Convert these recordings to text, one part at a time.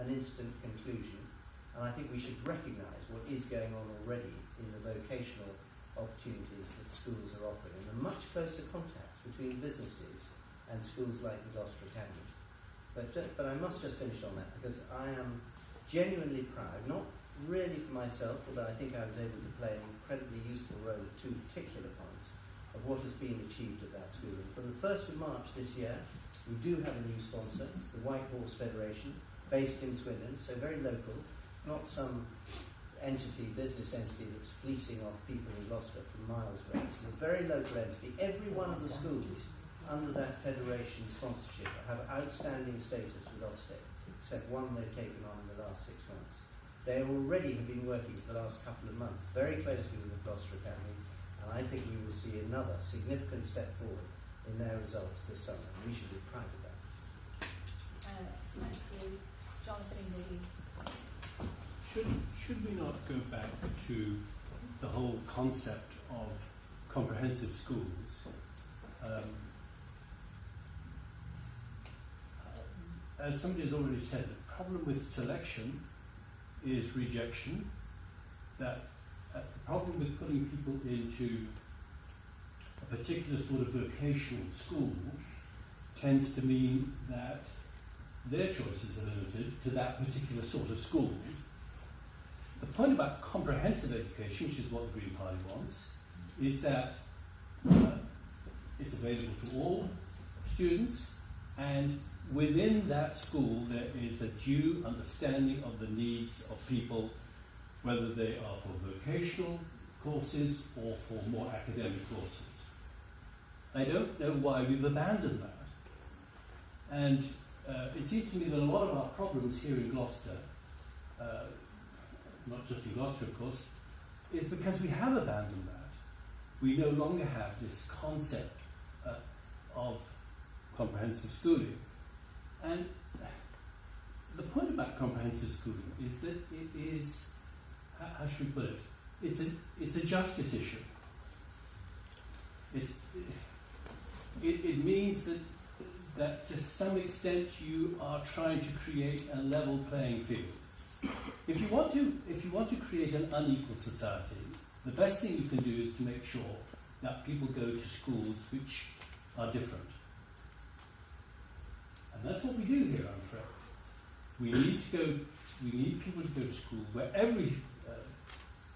an instant conclusion, and I think we should recognise what is going on already in the vocational opportunities that schools are offering, and the much closer contacts between businesses and schools like the Gloucester Academy. But I must just finish on that, because I am genuinely proud, not really for myself, although I think I was able to play an incredibly useful role at two particular points of what has been achieved at that school. And from the 1st of March this year, we do have a new sponsor. It's the White Horse Federation, based in Swindon, so very local, not some business entity that's fleecing off people in Gloucester from miles away. It's a very local entity. Every one of the schools under that federation sponsorship have outstanding status with Ofsted, except one they've taken on in the last 6 months. They already have been working for the last couple of months very closely with the Gloucester Academy, and I think we will see another significant step forward in their results this summer, and we should be proud of that. Thank you. Jonathan Ingleby. Should we not go back to the whole concept of comprehensive schools? As somebody has already said, the problem with selection is rejection. That the problem with putting people into a particular sort of vocational school tends to mean that their choices are limited to that particular sort of school. The point about comprehensive education, which is what the Green Party wants, is that it's available to all students, and within that school there is a due understanding of the needs of people, whether they are for vocational courses or for more academic courses. I don't know why we've abandoned that. And it seems to me that a lot of our problems here in Gloucester, not just in Gloucester of course, is because we have abandoned that. We no longer have this concept of comprehensive schooling. And the point about comprehensive schooling is that it is, how should we put it, it's a justice issue. It means that to some extent you are trying to create a level playing field. If you want to create an unequal society, the best thing you can do is to make sure that people go to schools which are different. And that's what we do here, I'm afraid. We need people to go to school where every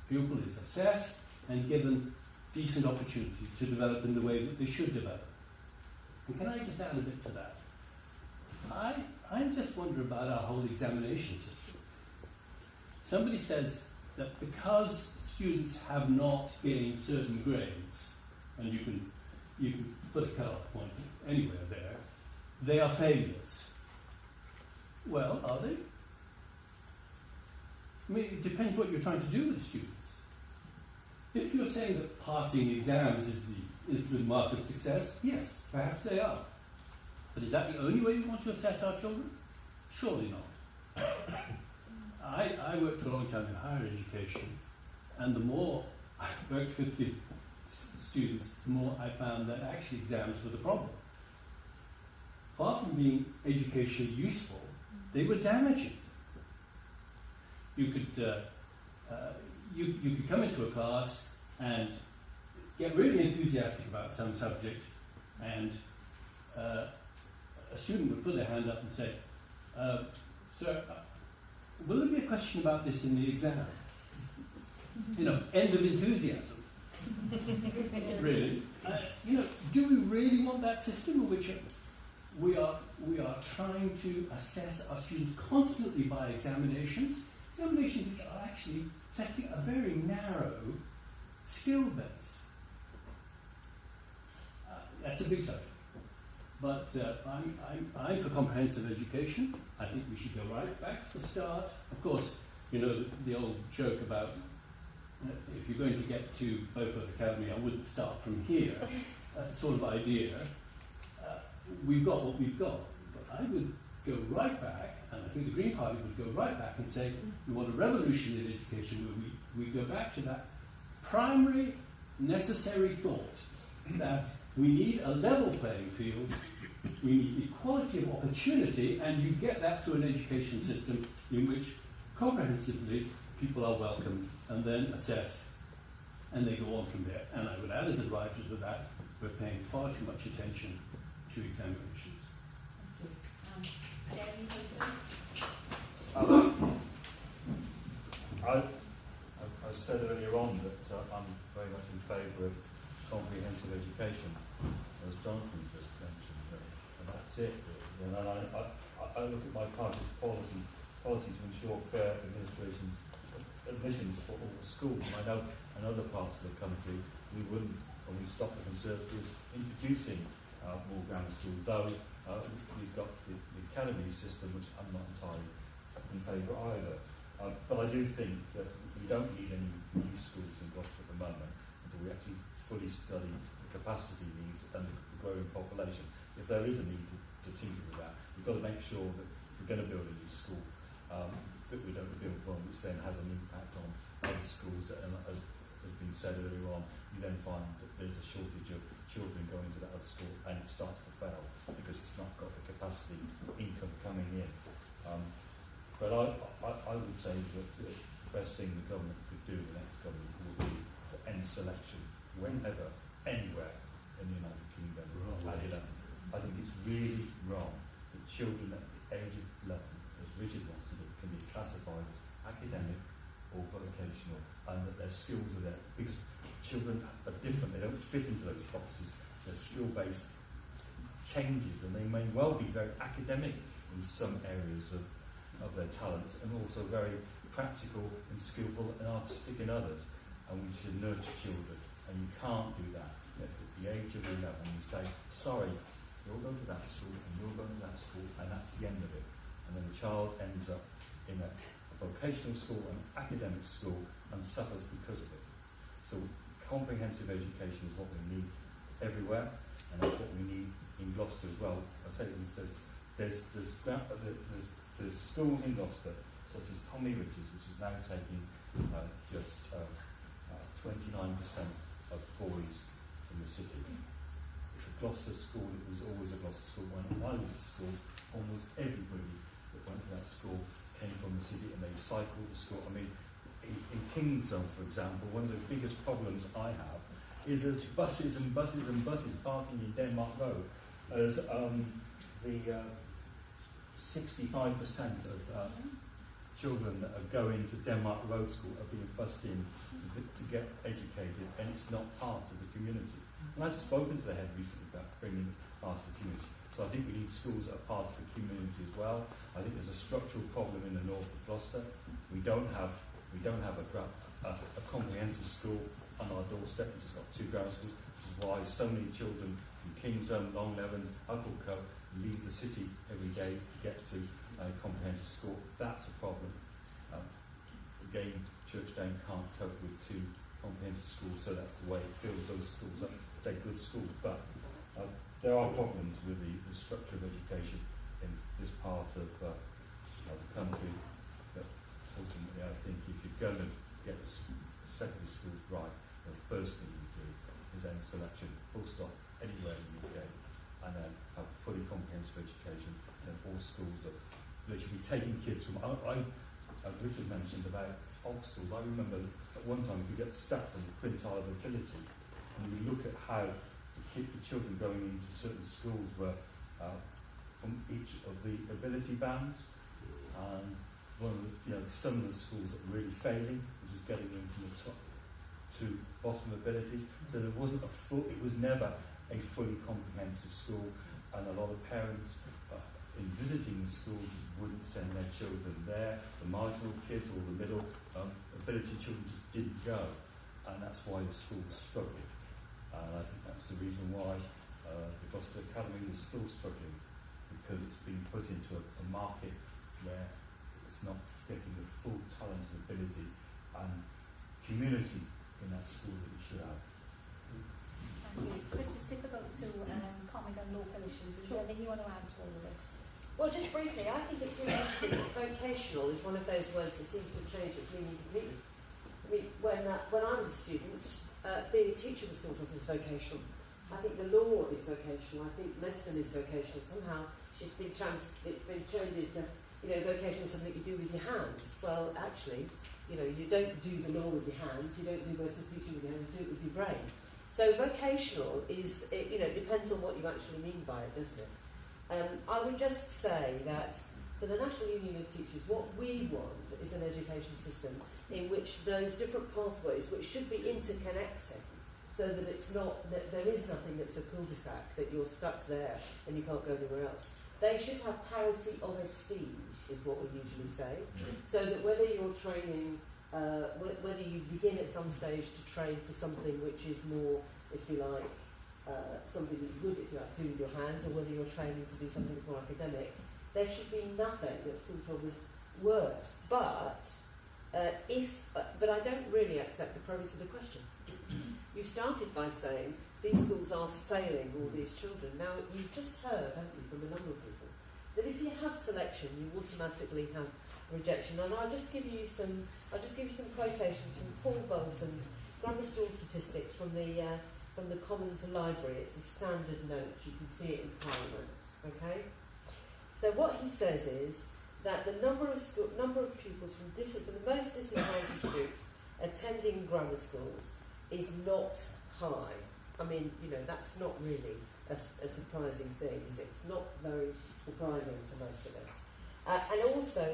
pupil is assessed and given decent opportunities to develop in the way that they should develop. And can I just add a bit to that? I just wonder about our whole examination system. Somebody says that because students have not gained certain grades, and you can put a cut-off point anywhere there, they are failures. Well, are they? I mean, it depends what you're trying to do with students. If you're saying that passing exams is the mark of success, yes, perhaps they are. But is that the only way we want to assess our children? Surely not. I worked for a long time in higher education, and the more I worked with the students, the more I found that actually exams were the problem. Far from being educationally useful, they were damaging. You could you could come into a class and get really enthusiastic about some subject, and a student would put their hand up and say, "Sir, will there be a question about this in the exam?" End of enthusiasm. Really? Do we really want that system in which we are trying to assess our students constantly by examinations which are actually testing a very narrow skill base? That's a big subject. But I'm for comprehensive education. I think we should go right back to the start. Of course, the old joke about if you're going to get to Beaufort Academy, I wouldn't start from here, sort of idea. We've got what we've got. But I would go right back, and I think the Green Party would go right back and say, we want a revolution in education where we go back to that primary necessary thought that we need a level playing field We need equality of opportunity, and you get that through an education system in which comprehensively people are welcomed and then assessed, and they go on from there. And I would add as a driver to that, we're paying far too much attention to examinations. I said earlier on that I'm very much in favour of comprehensive education, as Jonathan just mentioned, and that's it. And I look at my party's policy to ensure fair admissions for all schools. And I know in other parts of the country we wouldn't, and we stopped the Conservatives introducing more grammar schools, though we've got the academy system, which I'm not entirely in favour either. But I do think that we don't need any new schools in Gloucester at the moment until we actually fully study the capacity needs and the growing population. If there is a need to tinker with that, we've got to make sure that if we're going to build a new school, that we don't build one which then has an impact on other schools that, as has been said earlier on, you then find that there's a shortage of children going to that other school and it starts to fail because it's not got the capacity income coming in. But I would say that the best thing the government could do, the next government, would be to end selection whenever, anywhere in the United Kingdom. I think it's really wrong that children at the age of 11, as Richard wants to do, can be classified as academic or vocational, and that their skills are there. Because children are different, they don't fit into those boxes. Their skill-based changes, and they may well be very academic in some areas of their talents, and also very practical and skillful and artistic in others. And we should nurture children, and you can't do that at the age of 11. You say, sorry, you'll go to that school, and you'll go to that school, and that's the end of it. And then the child ends up in a vocational school, an academic school, and suffers because of it. So comprehensive education is what we need everywhere, and that's what we need in Gloucester as well. I say there's schools in Gloucester, such as Tommy Rich's, which is now taking just 29% of boys from the city. It's a Gloucester school. It was always a Gloucester school. When I was at school, almost everybody that went to that school came from the city, and they cycled to school. I mean, in Kingston, for example, one of the biggest problems I have is there's buses and buses and buses parking in Denmark Road, as the 65% of children that are going to Denmark Road School are being bussed in to get educated, and it's not part of the community. And I've spoken to the head recently about bringing it part of the community. So I think we need schools that are part of the community as well. I think there's a structural problem in the north of Gloucester. We don't have a comprehensive school on our doorstep. We've just got 2 grammar schools, which is why so many children from Kingston, Long Levens, Hucklecote leave the city every day to get to a comprehensive school. That's a problem. Again, Churchdown can't cope with 2 comprehensive schools, so that's the way it fills those schools up. They're good schools, but there are problems with the structure of education in this part of the country. That ultimately, I think if you're going to get the secondary schools right, the first thing you do is end selection, full stop, anywhere in the UK, and then have fully comprehensive education, and all schools that they should be taking kids from. As Richard mentioned about Oxford, I remember at one time we could get stats on the quintile of ability, and we look at how the children going into certain schools were from each of the ability bands, and one of the, some of the schools that were really failing, which is getting in from the top to bottom abilities. So there wasn't it was never a fully comprehensive school, and a lot of parents in visiting the school just wouldn't send their children there. The marginal kids or the middle ability children just didn't go, and that's why the school struggled. And I think that's the reason why the Gloucester Academy is still struggling, because it's been put into a market where it's not getting the full talent and ability and community in that school that it should have. Thank you. Chris, it's difficult to comment on local issues. Is there anything you want to add to all of this? Well, just briefly, I think it's really interesting that vocational is one of those words that seems to have changed its meaning completely. I mean, when I was a student, being a teacher was thought of as vocational. I think the law is vocational. I think medicine is vocational. Somehow it's been turned into, vocational is something you do with your hands. Well, actually, you don't do the law with your hands. You don't do most of the teaching with your hands. You do it with your brain. So vocational is, it depends on what you actually mean by it, doesn't it? I would just say that for the National Union of Teachers, what we want is an education system in which those different pathways, which should be interconnecting, so that it's not, that there is nothing that's a cul-de-sac, that you're stuck there and you can't go anywhere else. They should have parity of esteem, is what we usually say. So that whether you're training, whether you begin at some stage to train for something which is more, if you like, something that you would, if you like, do with your hands, or whether you're training to do something that's more academic, there should be nothing that sort of is worse. But I don't really accept the premise of the question. You started by saying these schools are failing all these children. Now, you've just heard, haven't you, from a number of people, that if you have selection, you automatically have rejection. And I'll just give you some quotations from Paul Bolton's Grammar School Statistics from the Commons Library. It's a standard note. You can see it in Parliament. Okay. So what he says is that the number of pupils from the most disadvantaged groups attending grammar schools is not high. I mean, that's not really a surprising thing, is it? It's not very surprising to most of us. And also,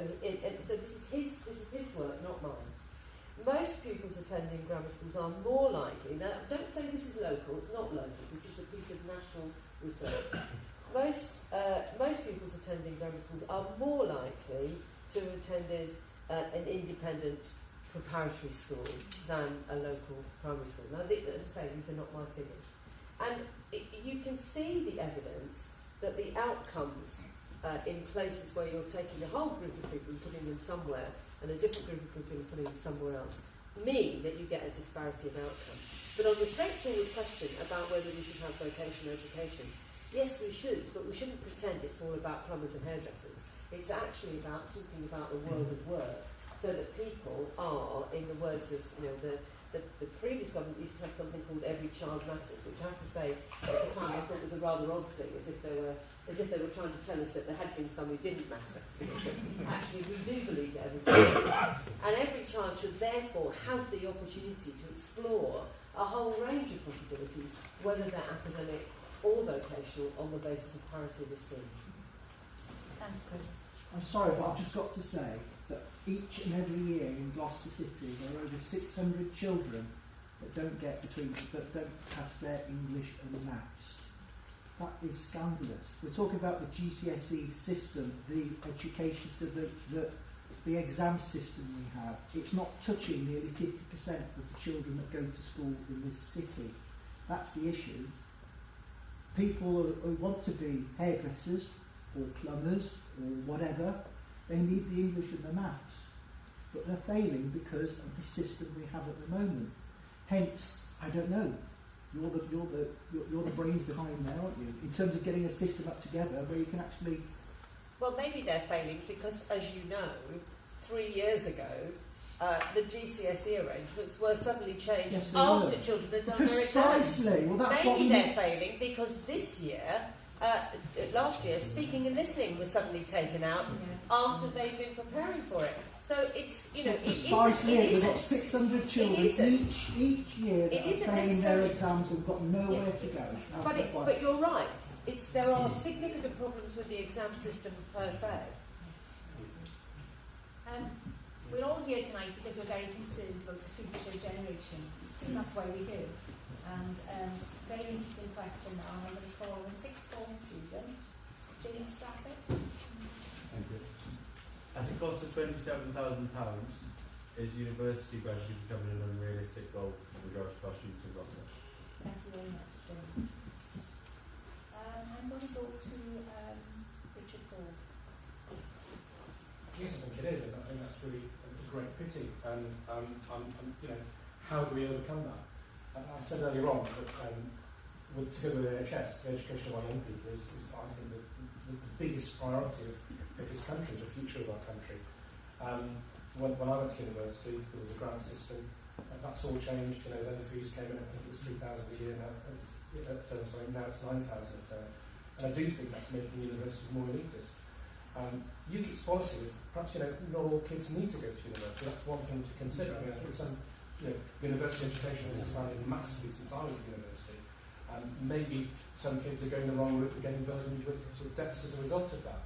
so this is his work, not mine. Most pupils attending grammar schools are more likely. Now, don't say this is local. It's not local. This is a piece of national research. Most pupils attending grammar schools are more likely to have attended an independent preparatory school than a local primary school. Now, as I say, these are not my figures. And you can see the evidence that the outcomes in places where you're taking a whole group of people and putting them somewhere, and a different group of people and putting them somewhere else, mean that you get a disparity of outcome. But on the straightforward question about whether we should have vocational education, yes, we should, but we shouldn't pretend it's all about plumbers and hairdressers. It's actually about talking about the world of work, so that people are, in the words of the previous government used to have something called Every Child Matters, which I have to say at the time I thought was a rather odd thing, as if they were trying to tell us that there had been some who didn't matter. Actually, we do believe that every child matters. And every child should therefore have the opportunity to explore a whole range of possibilities, whether they're academic or vocational, on the basis of parity of esteem. Thanks, Chris. I'm sorry, but I've just got to say that each and every year in Gloucester City there are over 600 children that don't pass their English and maths. That is scandalous. We're talking about the GCSE system, the education system, the exam system we have. It's not touching nearly 50% of the children that go to school in this city. That's the issue. People who want to be hairdressers or plumbers or whatever, they need the English and the maths, but they're failing because of the system we have at the moment. Hence, I don't know. You're the brains behind there, aren't you? In terms of getting a system up together where you can actually. Well, maybe they're failing because, as you know, 3 years ago, the GCSE arrangements were suddenly changed after children had done their exams. Precisely. Well, that's maybe they're failing because this year. Last year, speaking and listening was suddenly taken out after they'd been preparing for it. So it's, we've got 600 children each year that are failing their exams and got nowhere to go. But you're right. There are significant problems with the exam system per se. We're all here tonight because we're very concerned about the future generation. And that's why we're here. And very interesting question now. I'm going to call a sixth form student, James Stafford. Thank you. At a cost of £27,000, is university gradually becoming an unrealistic goal for the majority of our students in Gloucester? Thank you very much, James. I'm going to go to Richard Ford. Yes, I think it is, and I think that's really a great pity. And how do we overcome that? I said earlier on that together with the NHS, the education of our young people is I think, the biggest priority of this country, the future of our country. When I went to university, there was a grant system. That's all changed. Then the fees came in. I think it was £3,000 a year now. It's now it's 9,000 a term. And I do think that's making universities more elitist. UKIP's policy is perhaps not all kids need to go to university. That's one thing to consider. I mean, I think some university education has expanded massively since I was at university. Maybe some kids are going the wrong route and getting burdened with debts as a result of that.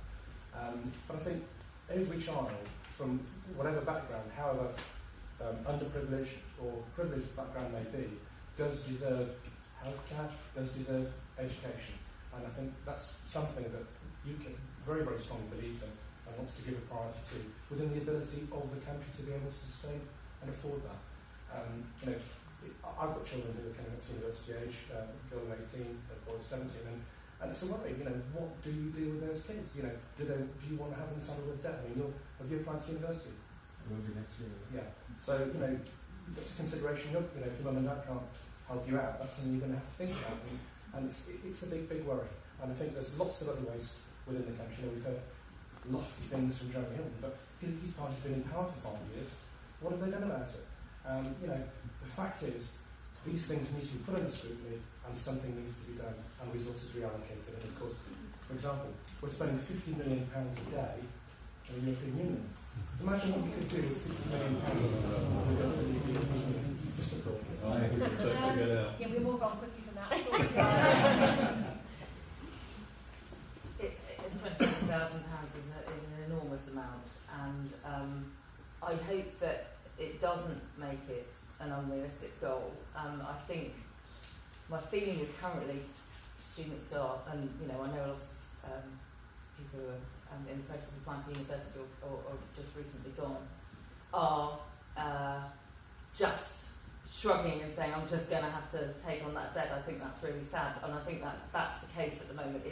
But I think every child, from whatever background, however underprivileged or privileged the background may be, does deserve healthcare, does deserve education. And I think that's something that UKIP very, very strongly believes in and wants to give a priority to, within the ability of the country to be able to sustain and afford that. I've got children who are coming up to university age, girl 18, a boy 17, and it's a worry. What do you do with those kids? Do you want to have them saddled with debt? I mean, have you applied to university? Will be next year. Yeah. So that's a consideration. If your mum and dad can't help you out, that's something you're going to have to think about. And it's a big, big worry. And I think there's lots of other ways within the country. We've heard lofty things from Jeremy Hilton, but his party's been in power for 5 years. What have they done about it? The fact is, these things need to be put under scrutiny, and something needs to be done, and resources reallocated. And of course, for example, we're spending £50 million a day in the European Union. Imagine what we could do with £50 million when we go to the European Union. Just a thought. Yeah, we'll move on quickly from that. £27,000 is an enormous amount, and I hope that it doesn't make it an unrealistic goal. I think my feeling is currently students are, and I know a lot of people who are in the process of applying for university or just recently gone, are just shrugging and saying, I'm just going to have to take on that debt. I think that's really sad, and I think that's the case at the moment.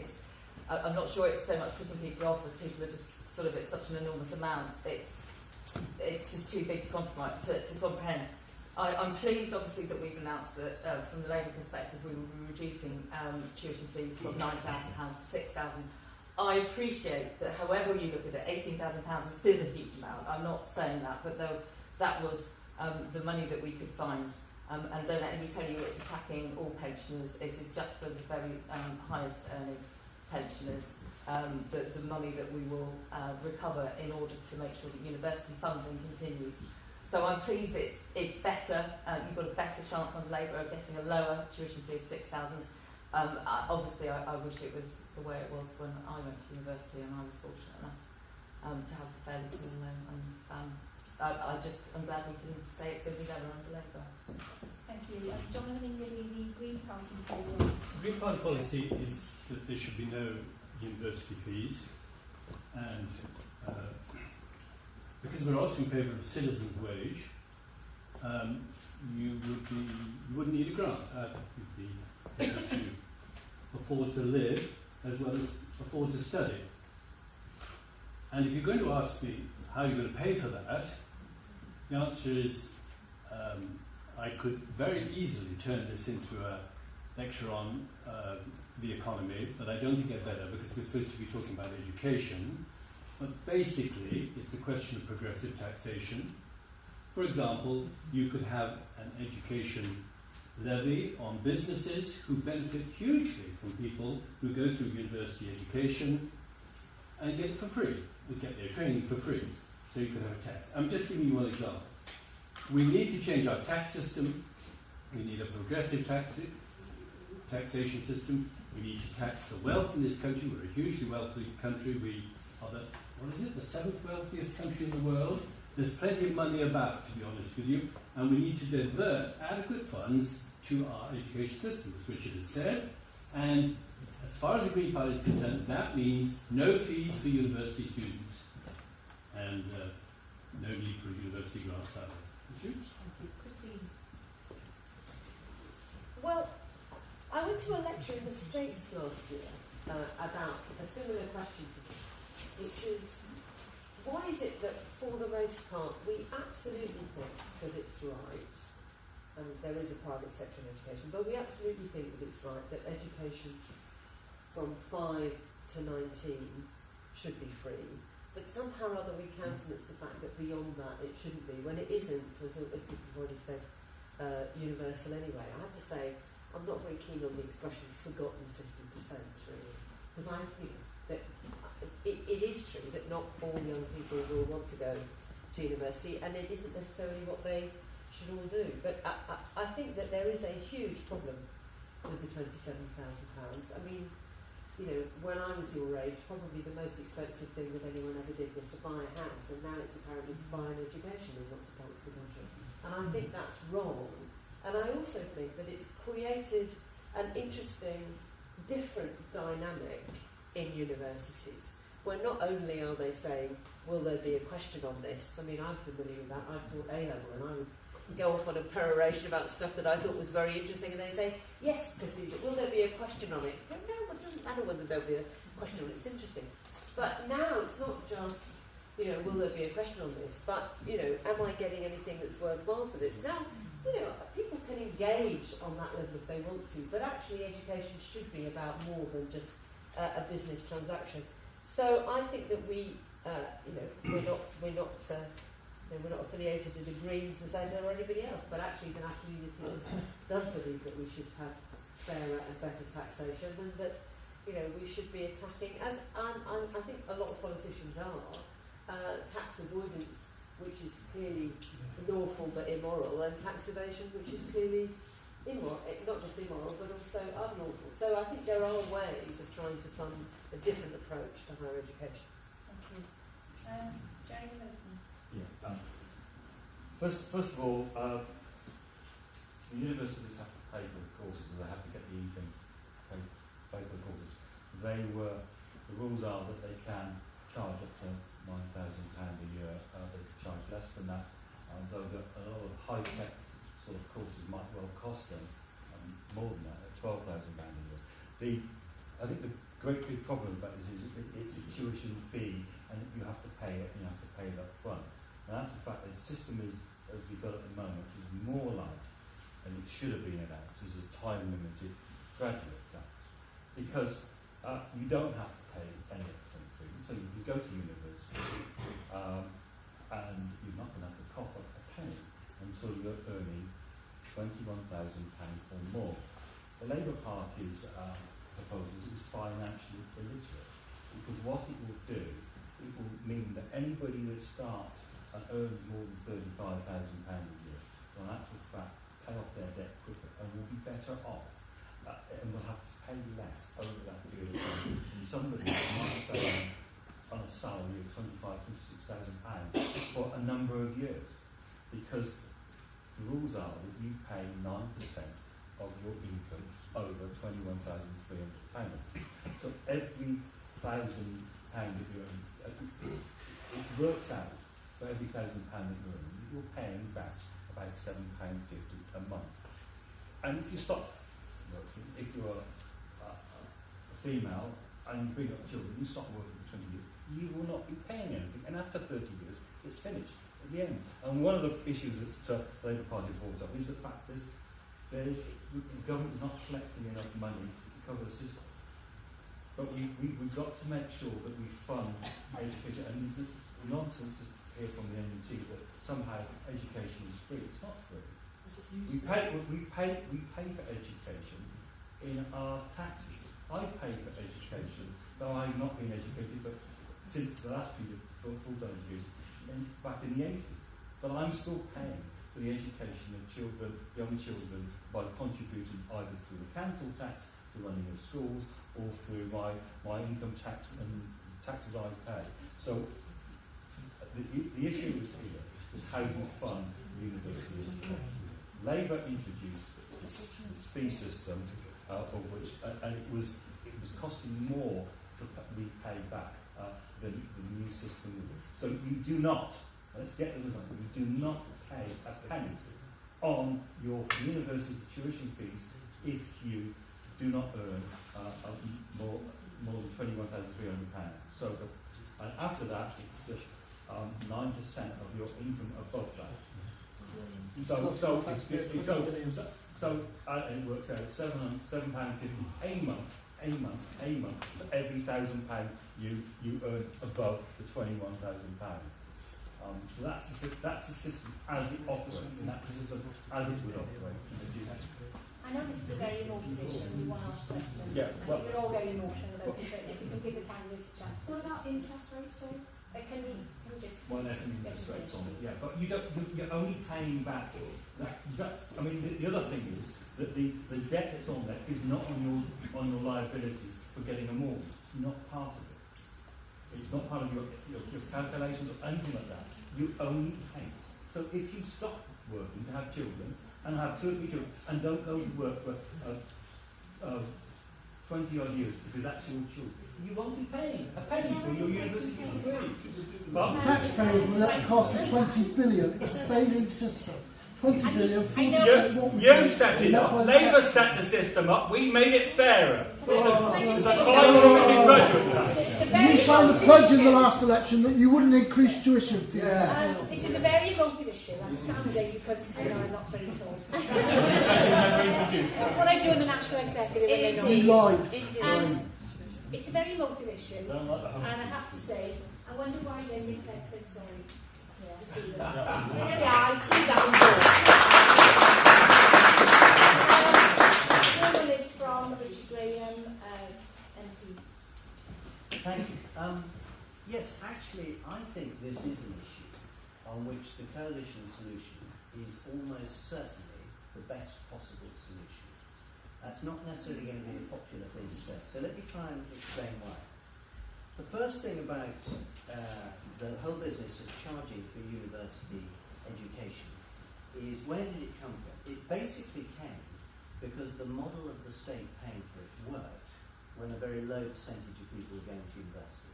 I'm not sure it's so much putting people off as people are just it's such an enormous amount. It's just too big to comprehend. I'm pleased, obviously, that we've announced that from the Labour perspective we will be reducing tuition fees from £9,000 to £6,000. I appreciate that however you look at it, £18,000 is still a huge amount. I'm not saying that, but that was the money that we could find. And don't let me tell you it's attacking all pensioners. It is just for the very highest earning pensioners, the money that we will recover in order to make sure that university funding continues. So I'm pleased it's better. You've got a better chance under Labour of getting a lower tuition fee of £6,000. Obviously, I wish it was the way it was when I went to university, and I was fortunate enough to have a fairly small loan. I'm glad we can say it's going to be lower under Labour. Thank you. Jonathan Ingleby, the Green Party. The Green Party policy is that there should be no university fees, and because we're also in favour of a citizen's wage, you wouldn't need a grant. You'd be able to afford to live as well as afford to study. And if you're going to ask me how you're going to pay for that, the answer is I could very easily turn this into a lecture on the economy, but I don't think I'd better because we're supposed to be talking about education. But basically, it's the question of progressive taxation. For example, you could have an education levy on businesses who benefit hugely from people who go through university education and get it for free, and get their training for free. So you could have a tax. I'm just giving you one example. We need to change our tax system. We need a progressive taxation system. We need to tax the wealth in this country. We're a hugely wealthy country. We are the 7th wealthiest country in the world. There's plenty of money about, to be honest with you, and we need to divert adequate funds to our education system, as Richard has said. And as far as the Green Party is concerned, that means no fees for university students and no need for university grants either. Thank you. Christine. Well, I went to a lecture in the States last year about a similar question to this, which is, why is it that, for the most part, we absolutely think that it's right, and there is a private sector in education, but we absolutely think that it's right that education from 5 to 19 should be free, but somehow or other we countenance the fact that beyond that it shouldn't be, when it isn't, as people have already said, universal anyway. I have to say, I'm not very keen on the expression forgotten 50%, really, because I think that it is true that not all young people will want to go to university, and it isn't necessarily what they should all do. But I think that there is a huge problem with the £27,000. I mean, you know, when I was your age, probably the most expensive thing that anyone ever did was to buy a house, and now it's apparently to buy an education in lots of parts of the country. And I think that's wrong. And I also think that it's created an interesting, different dynamic in universities, where not only are they saying, will there be a question on this? I mean, I'm familiar with that. I taught A-level, and I would go off on a peroration about stuff that I thought was very interesting, and they say, yes, Christine, but will there be a question on it? No, it doesn't matter whether there'll be a question on it. It's interesting. But now it's not just, you know, will there be a question on this, but, you know, am I getting anything that's worthwhile for this? Now, you know, people can engage on that level if they want to, but actually education should be about more than just a business transaction. So I think that we, you know, we're not affiliated to the Greens, the Society, or anybody else, but actually the National Unity does believe that we should have fairer and better taxation, and that, you know, we should be attacking, as I think a lot of politicians are, tax avoidance, which is clearly lawful but immoral, and tax evasion, which is clearly immoral, not just immoral but also unlawful. So I think there are ways of trying to fund a different approach to higher education. Thank you. Jeremy Hilton. Yeah. First of all, the universities have to pay for the courses, and they have to get the income to pay for the courses. The rules are that they can charge up to £9,000 a year. They could charge less than that, though a lot of high-tech sort of courses might well cost them more than that, £12,000 a year. I think the great big problem about this is it's a tuition fee, and you have to pay it, and you have to pay it up front. And that's the fact that the system is, as we've got at the moment, is more like, and it should have been announced, as a time-limited graduate tax. Because you don't have to pay any upfront fee, so you can go to university and you're not going to have to cough up a penny until you're earning £21,000 or more. The Labour Party's proposal is financially illiterate, because what it will do, it will mean that anybody that starts and earns more than £35,000 a year will in actual fact pay off their debt quicker and will be better off, and will have to pay less over that period of time than somebody who might stay on a salary of £25,000, £26,000 for a number of years. Because the rules are that you pay 9% of your income over £21,300. So every £1,000 that you earn, it works out for every £1,000 that you earn, you're paying back about £7.50 a month. And if you stop working, if you're a female and you bring up children, you stop working for 20 years, you will not be paying anything. And after 30 years, it's finished at the end. And one of the issues that the Labour Party brought up is the fact that the government is not collecting enough money to cover the system. But we've got to make sure that we fund education. And the nonsense here from the NUT that somehow education is free. It's not free. We pay for education in our taxes. I pay for education, though I've not been educated since the last period for full-time education back in the 80s. But I'm still paying for the education of children, young children, by contributing either through the council tax, the running of schools, or through my income tax and taxes I pay. So the issue is here is how you fund university education. Labour introduced this fee system, of which and it was costing more to be paid back than the new system would. So you do not, let's get the result, you do not pay a penny on your university tuition fees if you do not earn more than £21,300. So after that, it's just 9% of your income above that. So it works out £7.50 a month for every £1,000 you earn above the £21,000. So that's the system as it operates, and that's the system as it would operate in the future. I know this is a very emotional issue, and we want to ask questions. Yeah, I well- think we're all very emotional about it, but if you can give the candidates a chance. What about interest rates though? Can we just... Well, there's some interest rates on it, yeah, but you're only paying back. I mean, the other thing is that the debt that's on there is not on your liabilities for getting a mortgage. It's not part of it. It's not part of your calculations or anything like that. You only pay. So if you stop working to have children and have 2 or 3 children and don't go to work for 20 odd years because that's your children, you won't be paying a penny for your university degree. But Taxpayers will let the cost of 20 billion. It's a failing system. 20 billion. you set it up. Labour set the system up. We made it fairer. It's a climate budget. You signed the pledge in the last election that you wouldn't increase tuition fees. This is a very emotive issue. I'm standing because I'm not very tall. That's what I do in the National Executive. You lied. And it's a very emotive issue. And I have to say, I wonder why Davies said sorry. There we are, I see that list from Richard Graham, MP. Thank you. Yes, actually, I think this is an issue on which the coalition solution is almost certainly the best possible solution. That's not necessarily going to be a popular thing to say. So let me try and explain why. The first thing about the whole business of charging for university education is, where did it come from? It basically came because the model of the state paying for it worked when a very low percentage of people were going to university.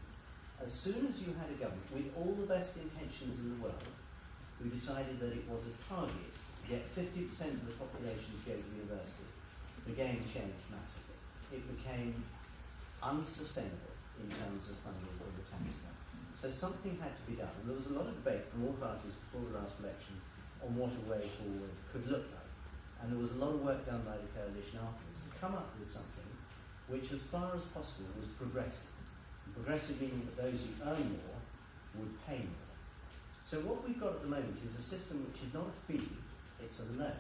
As soon as you had a government with all the best intentions in the world, who decided that it was a target to get 50% of the population to go to university, the game changed massively. It became unsustainable in terms of funding for the taxpayer. So something had to be done. And there was a lot of debate from all parties before the last election on what a way forward could look like. And there was a lot of work done by the coalition afterwards to come up with something which, as far as possible, was progressive. And progressive meaning that those who earn more would pay more. So what we've got at the moment is a system which is not a fee, it's a loan.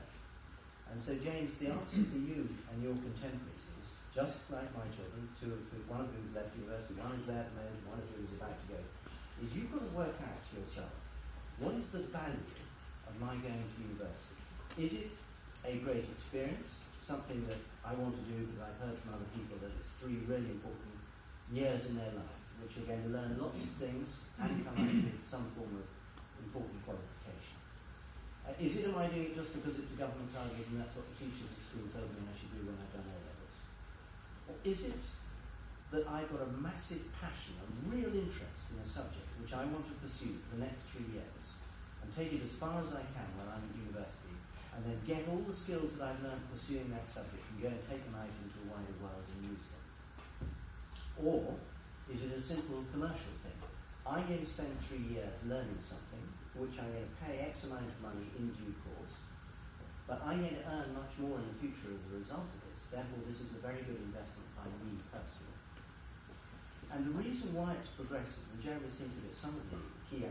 And so, James, the answer for you and your contemporaries is, just like my children, one of whom has left university, one is there at the moment, one of whom is about to go, is you've got to work out to yourself, what is the value of my going to university? Is it a great experience, something that I want to do because I've heard from other people that it's 3 really important years in their life, which are going to learn lots of things and come out with some form of important qualification? Is it, am I doing it just because it's a government target and that's what the teachers at school told me I should do when I've done A-levels? Or is it that I've got a massive passion, a real interest in a subject which I want to pursue for the next 3 years and take it as far as I can while I'm at university, and then get all the skills that I've learned pursuing that subject and go and take them out into a wider world and use them? Or is it a simple commercial thing? I'm going to spend 3 years learning something for which I'm going to pay X amount of money in due course, but I'm going to earn much more in the future as a result of this. Therefore, this is a very good investment by me personally. And the reason why it's progressive, and Jeremy's hinted at some of the key